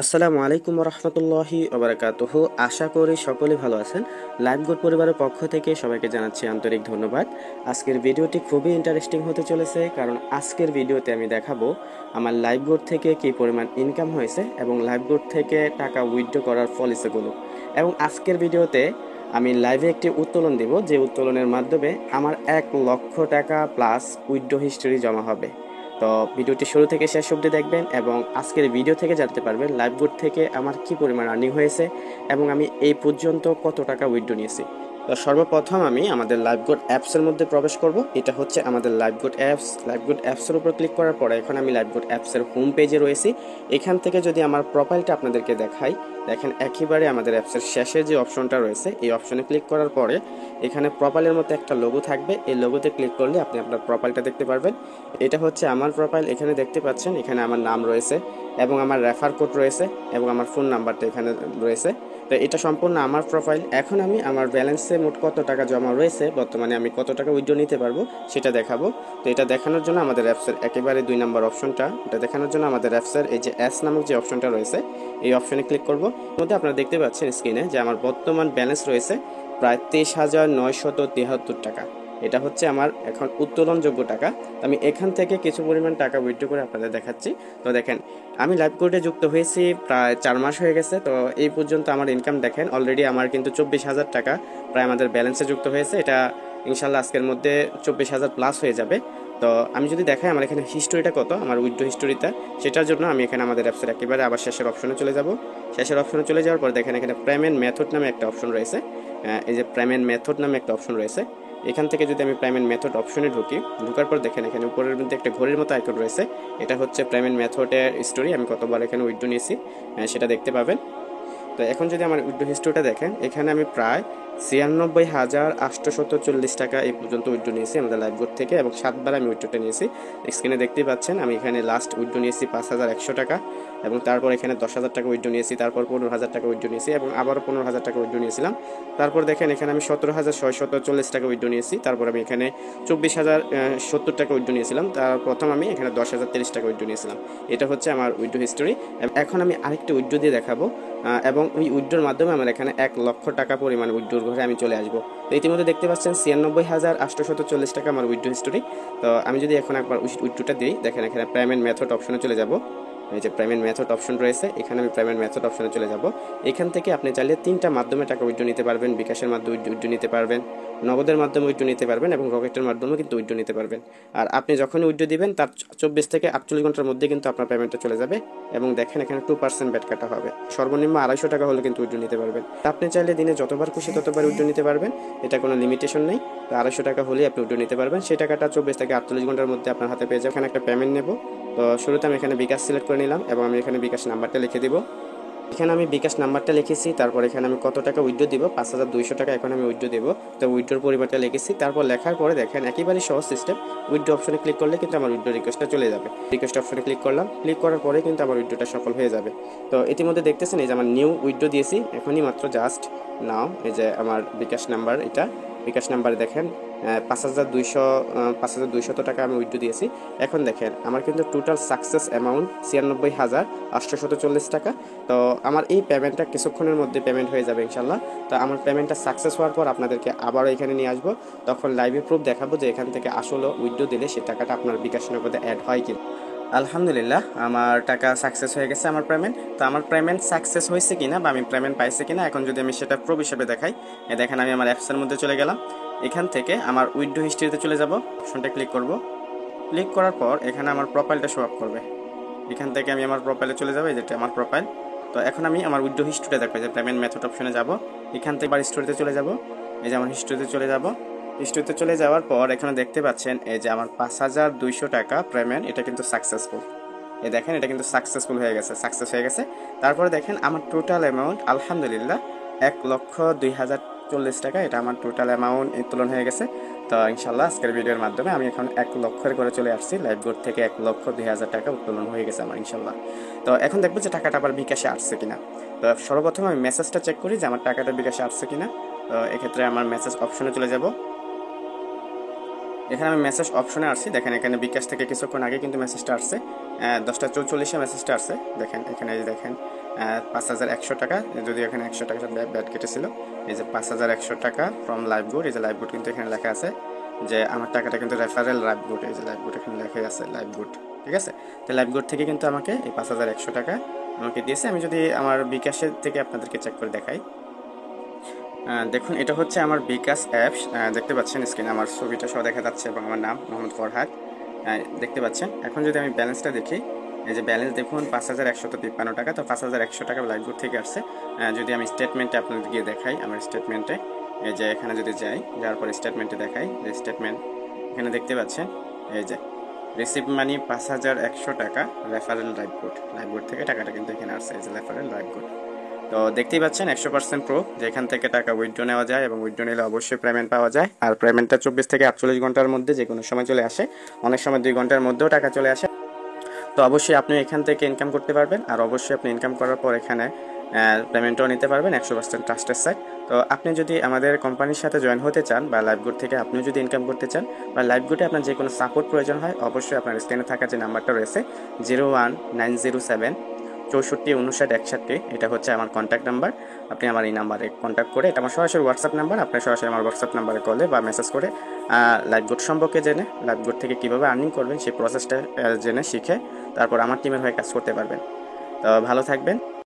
আসসালামু আলাইকুম রহমতুল্লাহি ওবরাকাতুহু। আশা করি সকলে ভালো আছেন। লাইভ গুড পরিবারের পক্ষ থেকে সবাইকে জানাচ্ছি আন্তরিক ধন্যবাদ। আজকের ভিডিওটি খুবই ইন্টারেস্টিং হতে চলেছে, কারণ আজকের ভিডিওতে আমি দেখাবো আমার লাইভ গুড থেকে কী পরিমাণ ইনকাম হয়েছে এবং লাইভ গুড থেকে টাকা উইথড্র করার পলিসিগুলো। এবং আজকের ভিডিওতে আমি লাইভে একটি উত্তোলন দেব, যে উত্তোলনের মাধ্যমে আমার 1,00,000 টাকা প্লাস উইথড্র হিস্টোরি জমা হবে। তো ভিডিওটি শুরু থেকে শেষ অবধি দেখবেন এবং আজকের ভিডিও থেকে জানতে পারবেন লাইভ গুড থেকে আমার কি পরিমাণ আর্নিং হয়েছে এবং আমি এই পর্যন্ত কত টাকা উইথড্র নিয়েছি। তো সর্বপ্রথম আমি আমাদের লাইভ গুড অ্যাপসের মধ্যে প্রবেশ করব। এটা হচ্ছে আমাদের live good apps. Live good অ্যাপসের উপর ক্লিক করার পরে এখন আমি লাইভ গুড অ্যাপসের হোম পেজে রয়েছি। এখান থেকে যদি আমার প্রোফাইলটা আপনাদেরকে দেখাই, দেখেন একেবারে আমাদের অ্যাপসের শেষে যে অপশনটা রয়েছে এই অপশনে ক্লিক করার পরে এখানে প্রোফাইলের মধ্যে একটা লোগো থাকবে। এই লোগোতে ক্লিক করলে আপনি আপনার প্রোফাইলটা দেখতে পারবেন। এটা হচ্ছে আমার প্রোফাইল। এখানে দেখতে পাচ্ছেন এখানে আমার নাম রয়েছে এবং আমার রেফার কোড রয়েছে এবং আমার ফোন নাম্বারটা এখানে রয়েছে। তো এটা সম্পূর্ণ আমার প্রোফাইল। এখন আমি আমার ব্যালেন্সে মোট কত টাকা জমা রয়েছে, বর্তমানে আমি কত টাকা উইথড্র নিতে পারবো সেটা দেখাবো। তো এটা দেখানোর জন্য আমাদের অ্যাপসের একেবারে 2 নম্বর অপশনটা, এটা দেখানোর জন্য আমাদের অ্যাপসের এই যে এস নামক যে অপশনটা রয়েছে এই অপশনে ক্লিক করব। এর মধ্যে আপনারা দেখতে পাচ্ছেন স্ক্রিনে যে আমার বর্তমান ব্যালেন্স রয়েছে প্রায় 23,973 টাকা। এটা হচ্ছে আমার এখন উত্তোলনযোগ্য টাকা। আমি এখান থেকে কিছু পরিমাণ টাকা উইথড্র করে আপনাদের দেখাচ্ছি। তো দেখেন আমি লাইভ কোডে যুক্ত হয়েছি প্রায় 4 মাস হয়ে গেছে। তো এই পর্যন্ত আমার ইনকাম দেখেন অলরেডি আমার কিন্তু 24,000 টাকা প্রায় আমাদের ব্যালেন্সে যুক্ত হয়েছে। এটা ইনশাল্লাহ আজকের মধ্যে 24,000 প্লাস হয়ে যাবে। তো আমি যদি দেখাই আমার এখানে হিস্টোরিটা কত, আমার উইথড্র হিস্টোরিটা, সেটার জন্য আমি এখানে আমাদের অ্যাপসের একেবারে আবার শেষের অপশনে চলে যাব। শেষের অপশনে চলে যাওয়ার পর দেখেন এখানে পেমেন্ট মেথড নামে একটা অপশন রয়েছে। এই যে পেমেন্ট মেথড নামে একটা অপশন রয়েছে, এখান থেকে যদি আমি পেমেন্ট মেথড অপশনে ঢোকার পর দেখেন এখানে উপরের মধ্যে একটা ঘড়ির মতো আইকন রয়েছে। এটা হচ্ছে পেমেন্ট মেথডের স্টোরি, আমি কতবার এখানে উইথড্র নিয়েছি সেটা দেখতে পাবেন। তো এখন যদি আমার উইথড্র হিস্ট্রিটা দেখেন এখানে আমি প্রায় 96,840 টাকা এই পর্যন্ত উইথড্র নিয়েছি আমাদের লাইভ গুড থেকে এবং 7বার আমি উইথড্রটা নিয়েছি। স্ক্রিনে দেখতেই পাচ্ছেন আমি এখানে লাস্ট উইথড্র নিয়েছি 5,100 টাকা এবং তারপর এখানে 10,000 টাকা উইথড্র নিয়েছি, তারপর 15,000 টাকা উইথড্র নিয়েছি এবং আবারও 15,000 টাকা উইথড্র নিয়েছিলাম। তারপর দেখেন এখানে আমি 17,640 টাকা উইথড্র নিয়েছি, তারপর আমি এখানে 24,070 টাকা উইথড্র নিয়েছিলাম, তার প্রথম আমি এখানে 10,030 টাকা উইথড্র নিয়েছিলাম। এটা হচ্ছে আমার উইথড্র হিস্টোরি। এখন আমি আরেকটি উইথড্র দিয়ে দেখাবো এবং ওই উইথড্রোর মাধ্যমে আমার এখানে 1,00,000 টাকা পরিমাণ উইথড্রোর ঘরে আমি চলে আসবো। তো ইতিমধ্যে দেখতে পাচ্ছেন 96,840 টাকা আমার উইথড্রো হিস্টোরি। তো আমি যদি এখন একবার উইথড্রোটা দিই, দেখেন এখানে পেমেন্ট মেথড অপশনে চলে যাব। এই যে পেমেন্ট মেথড অপশন রয়েছে এখানে আমি পেমেন্ট মেথড অপশনে চলে যাব। এখান থেকে আপনি চাইলে 3টা মাধ্যমে টাকা উইথড্র নিতে পারবেন। বিকাশের মাধ্যমে উইথড্র নিতে পারবেন, নগদের মাধ্যমে উইথড্র নিতে পারবেন এবং রকেটের মাধ্যমে কিন্তু উইথড্র নিতে পারবেন। আর আপনি যখনই উইথড্র দিবেন তার 24 থেকে 48 ঘন্টার মধ্যে কিন্তু আপনার পেমেন্টটা চলে যাবে এবং দেখেন এখানে 2% ব্যাট কাটা হবে। সর্বনিম্ন 250 টাকা হলে কিন্তু উইথড্র নিতে পারবেন। আপনি চাইলে দিনে যতবার খুশি ততবার উইথড্র নিতে পারবেন, এটা কোনো লিমিটেশন নেই। তো 250 টাকা হলেই আপনি উইথড্র নিতে পারবেন। সেই টাকাটা 24 থেকে 48 ঘন্টার মধ্যে আপনার হাতে পেয়ে যাবেন। এখানে একটা পেমেন্ট নেব। তো শুরুতে আমি এখানে বিকাশ সিলেক্ট করে নিলাম এবং আমি এখানে বিকাশ নাম্বারটা লিখে দিব। এখানে আমি বিকাশ নাম্বারটা লিখেছি, তারপর এখানে আমি কত টাকা উইথড্র দিব, 5,200 টাকা এখন আমি উইথড্র দেবো। তো উইথড্রোর পরিমাণটা লিখেছি, তারপর লেখার পরে দেখেন একেবারেই সহজ সিস্টেম। উইথড্র অপশনে ক্লিক করলে কিন্তু আমার উইথড্র রিকোয়েস্টটা চলে যাবে। রিকোয়েস্ট অপশনে ক্লিক করলাম, ক্লিক করার পরে কিন্তু আমার উইথড্রটা সফল হয়ে যাবে। তো ইতিমধ্যে দেখতেছেন এই যে আমার নিউ উইথড্র দিয়েছি এখনই মাত্র জাস্ট নাও। এই যে আমার বিকাশ নাম্বার, এটা বিকাশ নাম্বারে দেখেন 5,200 টাকা আমি উইথড্র দিয়েছি। এখন দেখেন আমার কিন্তু টোটাল সাকসেস অ্যামাউন্ট 96,840 টাকা। তো আমার এই পেমেন্টটা কিছুক্ষণের মধ্যে পেমেন্ট হয়ে যাবে ইনশাল্লাহ। তো আমার পেমেন্টটা সাকসেস হওয়ার পর আপনাদেরকে আবারও এখানে নিয়ে আসবো, তখন লাইভে প্রুফ দেখাবো যে এখান থেকে আসলে উইথড্র দিলে সে টাকাটা আপনার বিকাশ নগদে অ্যাড হয় কিনা। আলহামদুলিল্লাহ আমার টাকা সাকসেস হয়ে গেছে আমার পেমেন্ট। তো আমার পেমেন্ট সাকসেস হয়েছে কিনা বা আমি পেমেন্ট পাইছি কিনা এখন যদি আমি সেটা প্রুফ হিসেবে দেখাই, দেখেন আমি আমার অ্যাপসের মধ্যে চলে গেলাম। এখান থেকে আমার উইথড্র হিস্ট্রিতে চলে যাব, অপশনটা ক্লিক করব। ক্লিক করার পর এখানে আমার প্রোফাইলটা শো আপ করবে। এখান থেকে আমি আমার প্রোফাইলে চলে যাবো, যেটা আমার প্রোফাইল। তো এখন আমি আমার উইথড্র হিস্ট্রিটা দেখবো, যে পেমেন্ট মেথড অপশনে যাব, এখান থেকে আবার হিস্ট্রিতে চলে যাব। এই যে আমার হিস্ট্রিতে চলে যাব। হিস্ট্রিতে চলে যাওয়ার পর এখানে দেখতে পাচ্ছেন এই যে আমার 5,200 টাকা পেমেন্ট, এটা কিন্তু সাকসেসফুল। এই দেখেন এটা কিন্তু সাকসেসফুল হয়ে গেছে, সাকসেস হয়ে গেছে। তারপরে দেখেন আমার টোটাল অ্যামাউন্ট আলহামদুলিল্লাহ 1,02,040 টাকা, এটা আমার টোটাল অ্যামাউন্ট উত্তোলন হয়ে গেছে। তো ইনশাল্লাহ আজকের ভিডিওর মাধ্যমে আমি এখন 1,00,000 করে চলে আসছি। লাইভ গুড থেকে 1,02,000 টাকা উত্তোলন হয়ে গেছে আমার ইনশাল্লাহ। তো এখন দেখবো যে টাকাটা আবার বিকাশে আসছে কিনা। তো সর্বপ্রথম আমি মেসেজটা চেক করি যে আমার টাকাটা বিকাশে আসছে কিনা। তো এক্ষেত্রে আমার মেসেজ অপশনে চলে যাব। এখানে আমি মেসেজ অপশনে আসছি, দেখেন এখানে বিকাশ থেকে কিছুক্ষণ আগে কিন্তু মেসেজটা আসছে, 10টা 44-এ মেসেজটা আসছে। দেখেন এখানে দেখেন 5,100 টাকা, যদি এখানে 100 টাকা ব্যাট কেটেছিল, এই যে 5,100 টাকা ফ্রম লাইভগুড। এই যে লাইভগুড কিন্তু এখানে লেখা আছে যে আমার টাকাটা কিন্তু রেফারেল লাইভগুড, এই যে লাইভগুড এখানে লেখা আছে লাইভগুড, ঠিক আছে। তো লাইভগুড থেকে কিন্তু আমাকে এই 5,100 টাকা আমাকে দিয়েছে। আমি যদি আমার বিকাশের থেকে আপনাদেরকে চেক করে দেখাই, দেখুন এটা হচ্ছে আমার বিকাশ অ্যাপস, দেখতে পাচ্ছেন স্ক্রিনে আমার ছবিটা সহ দেখা যাচ্ছে এবং আমার নাম মোহাম্মদ ফরহাদ দেখতে পাচ্ছেন। এখন যদি আমি ব্যালেন্সটা দেখি, এই যে ব্যালেন্স দেখুন 5,153 টাকা। তো 5,100 টাকা লাইভগুড থেকে আসছে। যদি আমি স্টেটমেন্টে আপনাদের গিয়ে দেখাই, আমার স্টেটমেন্টে এই যে এখানে যদি যাই, যাওয়ার পরে স্টেটমেন্টে দেখাই, যে স্টেটমেন্ট এখানে দেখতে পাচ্ছেন এই যে রিসিভ মানি 5,100 টাকা রেফারেল লাইভগুড থেকে টাকাটা কিন্তু এখানে আসছে, এই যে রেফারেল লাইভগুড। তো দেখতেই পাচ্ছেন 100% প্রুফ যে এখান থেকে টাকা উইথড্র নেওয়া যায় এবং উইথড্র নিলে অবশ্যই পেমেন্ট পাওয়া যায়। আর পেমেন্টটা 24 থেকে 48 ঘন্টার মধ্যে যে কোনো সময় চলে আসে, অনেক সময় 2 ঘন্টার মধ্যেও টাকা চলে আসে। তো অবশ্যই আপনি এখান থেকে ইনকাম করতে পারবেন, আর অবশ্যই আপনি ইনকাম করার পর এখানে পেমেন্টও নিতে পারবেন 100% ট্রাস্টেড সাইট। তো আপনি যদি আমাদের কোম্পানির সাথে জয়েন হতে চান বা লাইভগুড থেকে আপনিও যদি ইনকাম করতে চান বা লাইভগুডে আপনার যে কোনো সাপোর্ট প্রয়োজন হয়, অবশ্যই আপনার স্ক্রিনে থাকা যে নাম্বারটা রয়েছে 01907 64 59 61, এটা হচ্ছে আমার কন্ট্যাক্ট নাম্বার। আপনি আমার এই নাম্বারে কন্ট্যাক্ট করে, এটা আমার সরাসরি হোয়াটসঅ্যাপ নাম্বার, আপনি সরাসরি আমার হোয়াটসঅ্যাপ নাম্বারে কলে বা মেসেজ করে লাইভগুড সম্পর্কে জেনে, লাইভগুড থেকে কীভাবে আর্নিং করবেন সেই প্রসেসটা জেনে শিখে তারপর আমার টিমের হয়ে কাজ করতে পারবেন। তো ভালো থাকবেন।